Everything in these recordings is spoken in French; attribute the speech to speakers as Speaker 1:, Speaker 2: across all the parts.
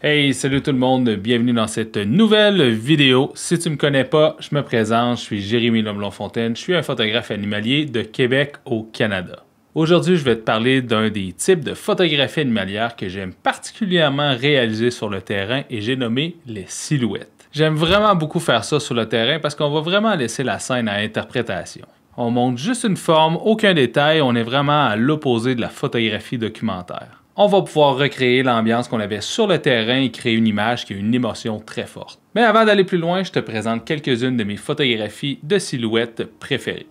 Speaker 1: Hey, salut tout le monde, bienvenue dans cette nouvelle vidéo. Si tu me connais pas, je me présente, je suis Jérémy Lemelon-Fontaine, je suis un photographe animalier de Québec au Canada. Aujourd'hui, je vais te parler d'un des types de photographie animalière que j'aime particulièrement réaliser sur le terrain et j'ai nommé les silhouettes. J'aime vraiment beaucoup faire ça sur le terrain parce qu'on va vraiment laisser la scène à interprétation. On montre juste une forme, aucun détail, on est vraiment à l'opposé de la photographie documentaire. On va pouvoir recréer l'ambiance qu'on avait sur le terrain et créer une image qui a une émotion très forte. Mais avant d'aller plus loin, je te présente quelques-unes de mes photographies de silhouettes préférées.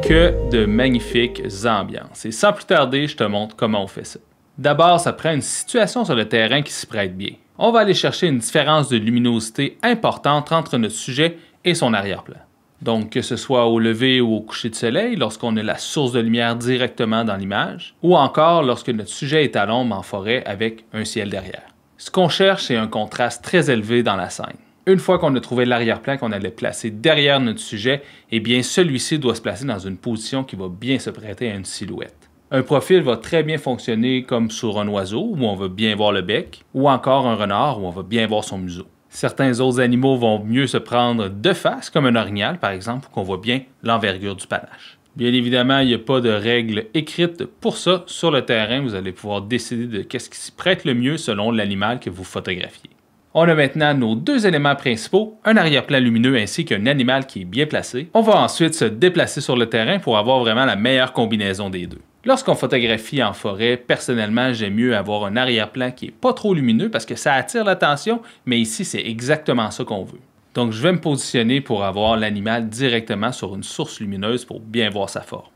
Speaker 1: Que de magnifiques ambiances. Et sans plus tarder, je te montre comment on fait ça. D'abord, ça prend une situation sur le terrain qui s'y prête bien. On va aller chercher une différence de luminosité importante entre notre sujet et son arrière-plan. Donc, que ce soit au lever ou au coucher de soleil, lorsqu'on a la source de lumière directement dans l'image, ou encore lorsque notre sujet est à l'ombre en forêt avec un ciel derrière. Ce qu'on cherche, c'est un contraste très élevé dans la scène. Une fois qu'on a trouvé l'arrière-plan qu'on allait placer derrière notre sujet, eh bien celui-ci doit se placer dans une position qui va bien se prêter à une silhouette. Un profil va très bien fonctionner comme sur un oiseau où on va bien voir le bec, ou encore un renard où on va bien voir son museau. Certains autres animaux vont mieux se prendre de face, comme un orignal par exemple, où on voit bien l'envergure du panache. Bien évidemment, il n'y a pas de règles écrites pour ça. Sur le terrain, vous allez pouvoir décider de qu'est-ce qui s'y prête le mieux selon l'animal que vous photographiez. On a maintenant nos deux éléments principaux, un arrière-plan lumineux ainsi qu'un animal qui est bien placé. On va ensuite se déplacer sur le terrain pour avoir vraiment la meilleure combinaison des deux. Lorsqu'on photographie en forêt, personnellement, j'aime mieux avoir un arrière-plan qui n'est pas trop lumineux parce que ça attire l'attention, mais ici, c'est exactement ça qu'on veut. Donc, je vais me positionner pour avoir l'animal directement sur une source lumineuse pour bien voir sa forme.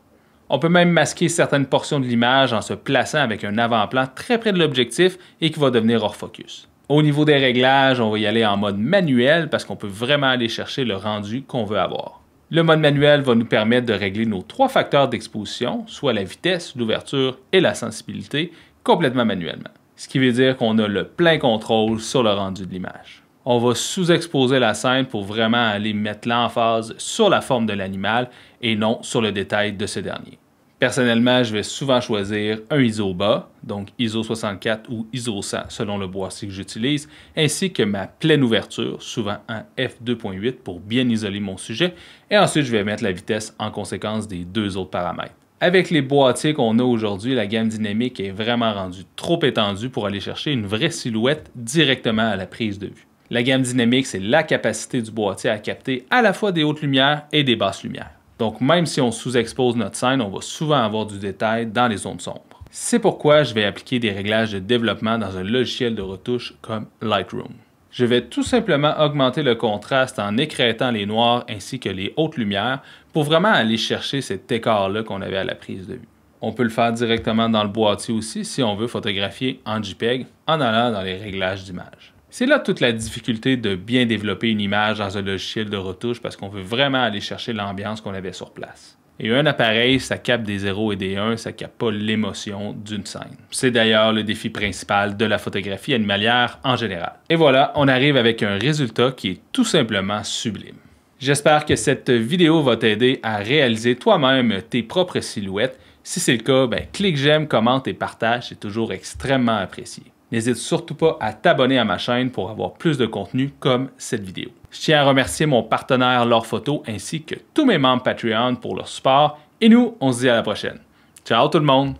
Speaker 1: On peut même masquer certaines portions de l'image en se plaçant avec un avant-plan très près de l'objectif et qui va devenir hors focus. Au niveau des réglages, on va y aller en mode manuel parce qu'on peut vraiment aller chercher le rendu qu'on veut avoir. Le mode manuel va nous permettre de régler nos trois facteurs d'exposition, soit la vitesse, l'ouverture et la sensibilité, complètement manuellement. Ce qui veut dire qu'on a le plein contrôle sur le rendu de l'image. On va sous-exposer la scène pour vraiment aller mettre l'emphase sur la forme de l'animal et non sur le détail de ce dernier. Personnellement, je vais souvent choisir un ISO bas, donc ISO 64 ou ISO 100 selon le boîtier que j'utilise, ainsi que ma pleine ouverture, souvent en f2.8 pour bien isoler mon sujet, et ensuite je vais mettre la vitesse en conséquence des deux autres paramètres. Avec les boîtiers qu'on a aujourd'hui, la gamme dynamique est vraiment rendue trop étendue pour aller chercher une vraie silhouette directement à la prise de vue. La gamme dynamique, c'est la capacité du boîtier à capter à la fois des hautes lumières et des basses lumières. Donc, même si on sous-expose notre scène, on va souvent avoir du détail dans les zones sombres. C'est pourquoi je vais appliquer des réglages de développement dans un logiciel de retouche comme Lightroom. Je vais tout simplement augmenter le contraste en écrêtant les noirs ainsi que les hautes lumières pour vraiment aller chercher cet écart-là qu'on avait à la prise de vue. On peut le faire directement dans le boîtier aussi si on veut photographier en JPEG en allant dans les réglages d'image. C'est là toute la difficulté de bien développer une image dans un logiciel de retouche parce qu'on veut vraiment aller chercher l'ambiance qu'on avait sur place. Et un appareil, ça capte des 0 et des 1, ça capte pas l'émotion d'une scène. C'est d'ailleurs le défi principal de la photographie animalière en général. Et voilà, on arrive avec un résultat qui est tout simplement sublime. J'espère que cette vidéo va t'aider à réaliser toi-même tes propres silhouettes. Si c'est le cas, clique j'aime, commente et partage, c'est toujours extrêmement apprécié. N'hésite surtout pas à t'abonner à ma chaîne pour avoir plus de contenu comme cette vidéo. Je tiens à remercier mon partenaire Lore Photo ainsi que tous mes membres Patreon pour leur support. Et nous, on se dit à la prochaine. Ciao tout le monde!